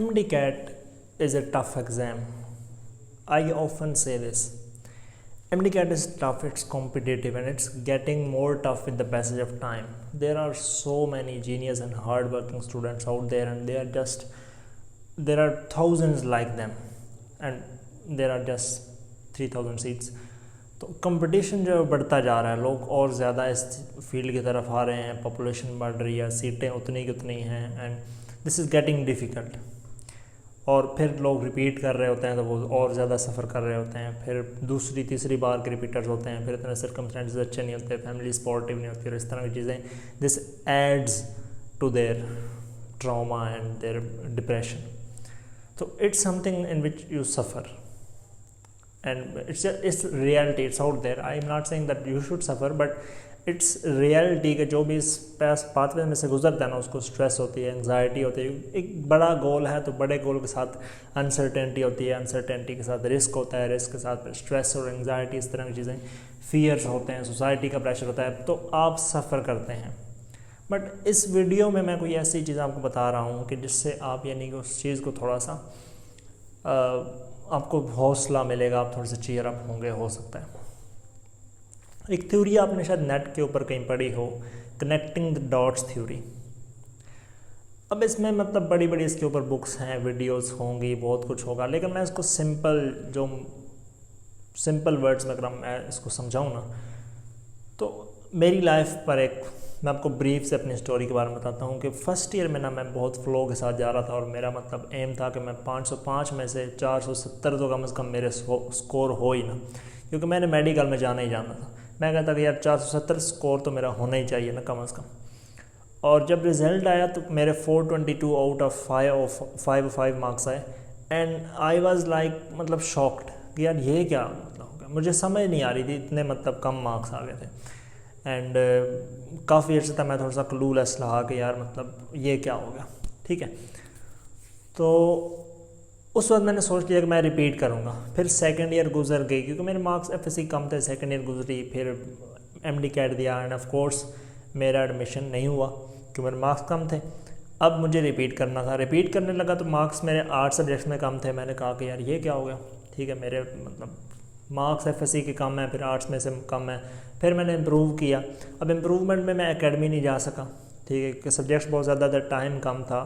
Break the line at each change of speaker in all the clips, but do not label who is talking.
MDCAT is a tough exam. I often say this. MDCAT is tough, it's competitive, and it's getting more tough with the passage of time. There are so many genius and hardworking students out there, and there are thousands like them, and there are just 3000 seats. तो competition जो बढ़ता जा रहा है, लोग और ज़्यादा इस फील्ड की तरफ आ रहे हैं, पॉपुलेशन बढ़ रही है, सीटें उतनी की उतनी हैं, and this is getting difficult. और फिर लोग रिपीट कर रहे होते हैं तो वो और ज़्यादा सफ़र कर रहे होते हैं. फिर दूसरी तीसरी बार के रिपीटर्स होते हैं, फिर इतने सर्कमस्टेंसेस अच्छे नहीं होते, फैमिली सपोर्टिव नहीं होती, और इस तरह की चीज़ें. This adds to their trauma and their depression. So it's something in which you suffer, and it's reality, it's out there. I am not saying that you should suffer, but it's reality कि जो भी इस pathway में से गुजरता है ना, उसको स्ट्रेस होती है, एंग्जाइटी होती है. एक बड़ा गोल है तो बड़े गोल के साथ अनसर्टेनिटी होती है, अनसर्टेनिटी के साथ रिस्क होता है, रिस्क के साथ स्ट्रेस और एंग्जाइटी, इस तरह की चीज़ें, फियर्स होते हैं, सोसाइटी का प्रेशर होता है, तो आप सफ़र करते हैं. बट इस वीडियो में मैं कोई ऐसी चीज़ आपको बता रहा हूँ कि जिससे आप यानी कि उस चीज़ को थोड़ा सा आपको हौसला मिलेगा, आप थोड़े से चीयर अप होंगे, हो सकता है. एक थ्योरी आपने शायद नेट के ऊपर कहीं पढ़ी हो, कनेक्टिंग द डॉट्स थ्योरी. अब इसमें मतलब बड़ी बड़ी इसके ऊपर बुक्स हैं, वीडियोस होंगी, बहुत कुछ होगा, लेकिन मैं इसको सिंपल वर्ड्स में अगर मैं इसको समझाऊँ ना, तो मेरी लाइफ पर मैं आपको ब्रीफ से अपनी स्टोरी के बारे में बताता हूँ कि फ़र्स्ट ईयर में ना मैं बहुत फ़्लो के साथ जा रहा था, और मेरा मतलब एम था कि मैं 505 में से 470 तो कम से कम मेरे स्कोर हो ही ना, क्योंकि मैंने मेडिकल में जाना ही जाना था. मैं कहता कि यार 470 स्कोर तो मेरा होना ही चाहिए ना कम से कम. और जब रिज़ल्ट आया तो मेरे 422 आउट ऑफ 5 मार्क्स आए, एंड आई वाज लाइक मतलब शॉक्ड कि यार ये क्या मतलब हो गया. मुझे समझ नहीं आ रही थी, इतने मतलब कम मार्क्स आ गए थे. एंड काफ़ी अर्से तक मैं थोड़ा सा क्लूलेस रहा कि यार मतलब ये क्या हो गया. ठीक है, तो उस वक्त मैंने सोच लिया कि मैं रिपीट करूँगा. फिर सेकंड ईयर गुजर गई, क्योंकि मेरे मार्क्स एफएससी कम थे. सेकंड ईयर गुजरी, फिर एमडीकैट दिया, एंड ऑफ कोर्स मेरा एडमिशन नहीं हुआ क्योंकि मेरे मार्क्स कम थे. अब मुझे रिपीट करना था. रिपीट करने लगा तो मार्क्स मेरे 8 सब्जेक्ट्स में कम थे. मैंने कहा कि यार ये क्या हो गया. ठीक है, मेरे मतलब मार्क्स एफएससी के कम है, फिर आर्ट्स में से कम है. फिर मैंने इम्प्रूव किया. अब इम्प्रूवमेंट में मैं एकेडमी नहीं जा सका. ठीक है, कि सब्जेक्ट्स बहुत ज़्यादा था, टाइम कम था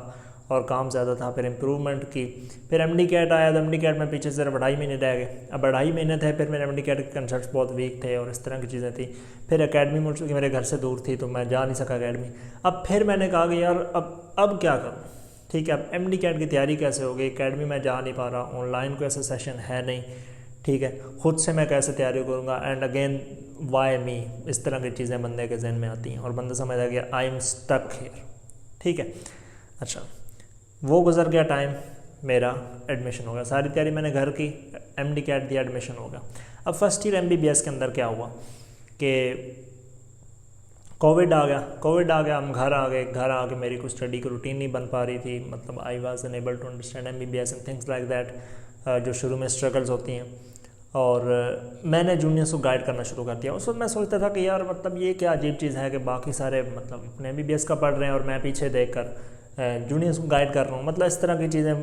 और काम ज़्यादा था. फिर इम्प्रूवमेंट की. फिर एमडीकैट आया, तो एमडीकैट में पीछे से 2.5 महीने रह गए. अब 2.5 महीने थे, फिर मेरे एमडीकैट के कंसल्ट्स बहुत वीक थे और इस तरह की चीज़ें थी. फिर एकेडमी मुझे मेरे घर से दूर थी, तो मैं जा नहीं सका एकेडमी. अब फिर मैंने कहा कि यार अब क्या करूँ. ठीक है, अब एमडीकैट की तैयारी कैसे होगी, एकेडमी में जा नहीं पा रहा, ऑनलाइन कोई ऐसा सेशन है नहीं. ठीक है, खुद से मैं कैसे तैयारी करूँगा. एंड अगेन वाई मी, इस तरह की चीज़ें बंदे के जहन में आती हैं, और बंदा समझता है कि आई एम स्टक हियर. ठीक है, अच्छा वो गुजर गया टाइम, मेरा एडमिशन हो गया. सारी तैयारी मैंने घर की, एमडीकैट दिया, एडमिशन हो गया. अब फर्स्ट ईयर एमबीबीएस के अंदर क्या हुआ कि कोविड आ गया. हम घर आ गए. मेरी कुछ स्टडी की रूटीन नहीं बन पा रही थी. मतलब I was unable to understand MBBS and things like that, जो शुरू में स्ट्रगल्स होती हैं. और मैंने जूनियर्स को गाइड करना शुरू कर दिया. उस वक्त मैं सोचता था कि यार मतलब ये क्या अजीब चीज़ है कि बाकी सारे मतलब अपने एमबीबीएस का पढ़ रहे हैं और मैं पीछे देखकर जूनियर्स को गाइड कर रहा हूँ. मतलब इस तरह की चीज़ें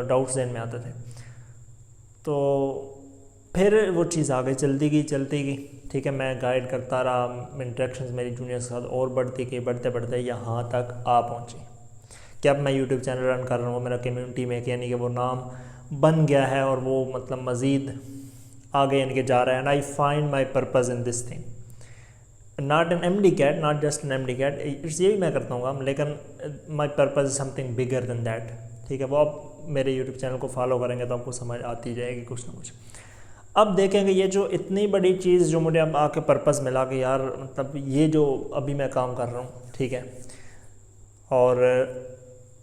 डाउट्स जहन में आते थे. तो फिर वो चीज़ आगे चलती गई. ठीक है, मैं गाइड करता रहा. इंटरेक्शंस मेरी जूनियर्स के साथ और बढ़ती गई, बढ़ते यहाँ तक आ पहुँची कि अब मैं यूट्यूब चैनल रन कर रहा हूँ. मेरा कम्युनिटी में यानी कि वो नाम बन गया है, और वो मतलब मज़ीद आगे इनके जा रहा है. And I find my purpose in this thing, not an MDCAT, not just an MDCAT. ये भी मैं करता हूँ, लेकिन माई purpose is something bigger than that. ठीक है, वो आप मेरे यूट्यूब चैनल को फॉलो करेंगे तो आपको समझ आती जाएगी कुछ ना कुछ. अब देखेंगे ये जो इतनी बड़ी चीज़ जो मुझे अब आके पर्पज़ मिला कि यार मतलब ये जो अभी मैं काम कर रहा हूँ, ठीक है, और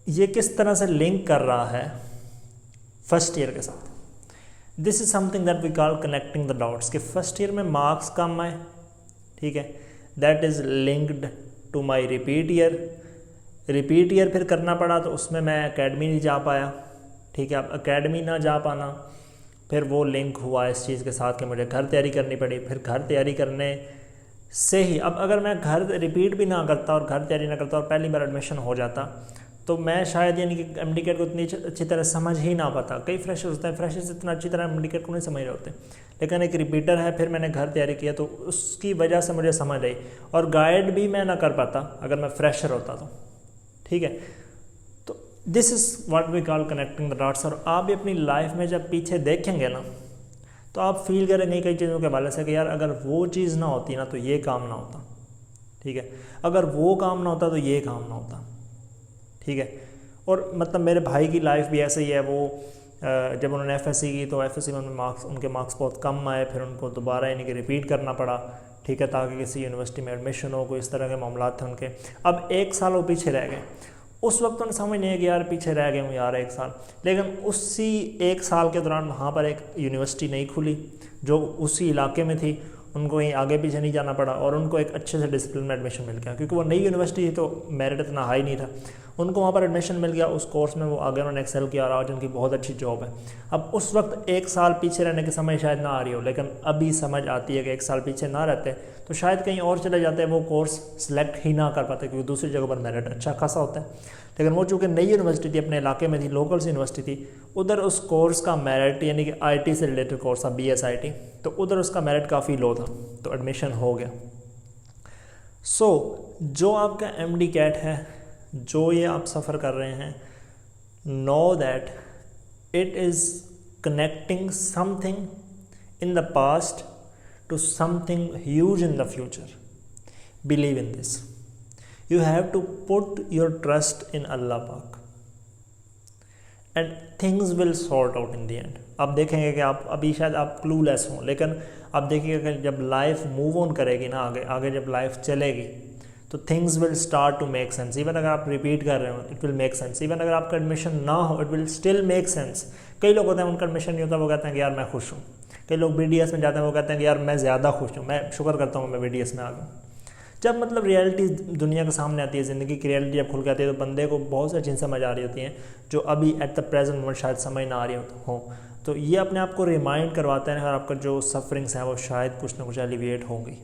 ये किस तरह से लिंक कर रहा है फर्स्ट ईयर के साथ. This is something that we call connecting the dots. कि फर्स्ट ईयर में मार्क्स कम आए, ठीक है, that is linked to my repeat year फिर करना पड़ा, तो उसमें मैं एकेडमी नहीं जा पाया. ठीक है, अब एकेडमी ना जा पाना, फिर वो लिंक हुआ इस चीज़ के साथ कि मुझे घर तैयारी करनी पड़ी. फिर घर तैयारी करने से ही अब अगर मैं घर रिपीट भी ना करता और घर तैयारी ना करता और पहली बार एडमिशन हो जाता, तो मैं शायद यानी कि एमडी कैट को इतनी अच्छी तरह समझ ही ना पाता। कई फ्रेशर्स होते हैं, फ्रेशर्स इतना अच्छी तरह एमडी कैट को नहीं समझ रहे होते, लेकिन एक रिपीटर है, फिर मैंने घर तैयारी किया तो उसकी वजह से मुझे समझ आई, और गाइड भी मैं ना कर पाता अगर मैं फ्रेशर होता तो। ठीक है, तो this is what we call connecting the dots. और आप भी अपनी लाइफ में जब पीछे देखेंगे ना तो आप फील करेंगे कई चीज़ों के हवाले से कि यार अगर वो चीज़ ना होती ना तो ये काम ना होता। ठीक है, अगर वो काम ना होता तो ये काम ना होता। ठीक है, और मतलब मेरे भाई की लाइफ भी ऐसे ही है। वो जब उन्होंने एफएससी की तो एफएससी में उनके मार्क्स बहुत कम आए, फिर उनको दोबारा यानी कि रिपीट करना पड़ा। ठीक है, ताकि किसी यूनिवर्सिटी में एडमिशन हो, कोई इस तरह के मामला थे उनके। अब 1 साल वो पीछे रह गए। उस वक्त उन्हें समझ नहीं है कि यार पीछे रह गए हूँ यार 1 साल, लेकिन उसी 1 साल के दौरान वहाँ पर एक यूनिवर्सिटी नहीं खुली जो उसी इलाके में थी, उनको कहीं आगे पीछे नहीं जाना पड़ा, और उनको एक अच्छे से डिसिप्लिन में एडमिशन मिल गया, क्योंकि वो नई यूनिवर्सिटी थी तो मेरिट इतना हाई नहीं था। उनको वहाँ पर एडमिशन मिल गया, उस कोर्स में वो आगे उन्होंने एक्सेल किया, और आज उनकी बहुत अच्छी जॉब है। अब उस वक्त 1 साल पीछे रहने की समझ शायद ना आ रही हो, लेकिन अभी समझ आती है कि 1 साल पीछे ना रहते तो शायद कहीं और चले जाते, वो कोर्स सिलेक्ट ही ना कर पाते, क्योंकि दूसरी जगह पर मेरिट अच्छा खासा होता है। लेकिन वो चूँकि नई यूनिवर्सिटी थी, अपने इलाके में थी, लोकल सी यूनिवर्सिटी थी, उधर उस कोर्स का मेरिट यानी कि आईटी से रिलेटेड कोर्स था, BSIT, तो उधर उसका मेरिट काफ़ी लो था, तो एडमिशन हो गया। सो जो आपका MD कैट है, जो ये आप सफ़र कर रहे हैं, know that it is connecting something in the past to something huge in the future. Believe in this. You have to put your trust in Allah पाक, and things will sort out in the end। आप देखेंगे कि आप अभी शायद आप clueless हों, लेकिन आप देखिएगा कि जब लाइफ मूव ऑन करेगी ना, आगे जब लाइफ चलेगी तो things will start to make sense. Even अगर आप रिपीट कर रहे हो it will make sense, even अगर आपका एडमिशन ना हो it will still make sense. कई लोग होते हैं उनका एडमिशन नहीं होता, वो कहते हैं कि यार मैं खुश हूँ। कई लोग BDS में जाते हैं, वो कहते हैं कि यार मैं ज़्यादा खुश हूँ, मैं शुक्र करता हूँ मैं BDS में आ गया। जब मतलब रियलिटी दुनिया के सामने आती है, ज़िंदगी की रियलिटी जब खुल के आती है, तो बंदे को बहुत सारी चीज़ें समझ आ रही होती हैं जो अभी एट द प्रेजेंट मोमेंट शायद समझ ना आ रही हो। तो ये अपने आप को रिमाइंड करवाता है, और आपका जो सफरिंग्स हैं वो शायद कुछ ना कुछ एलिविएट होंगी।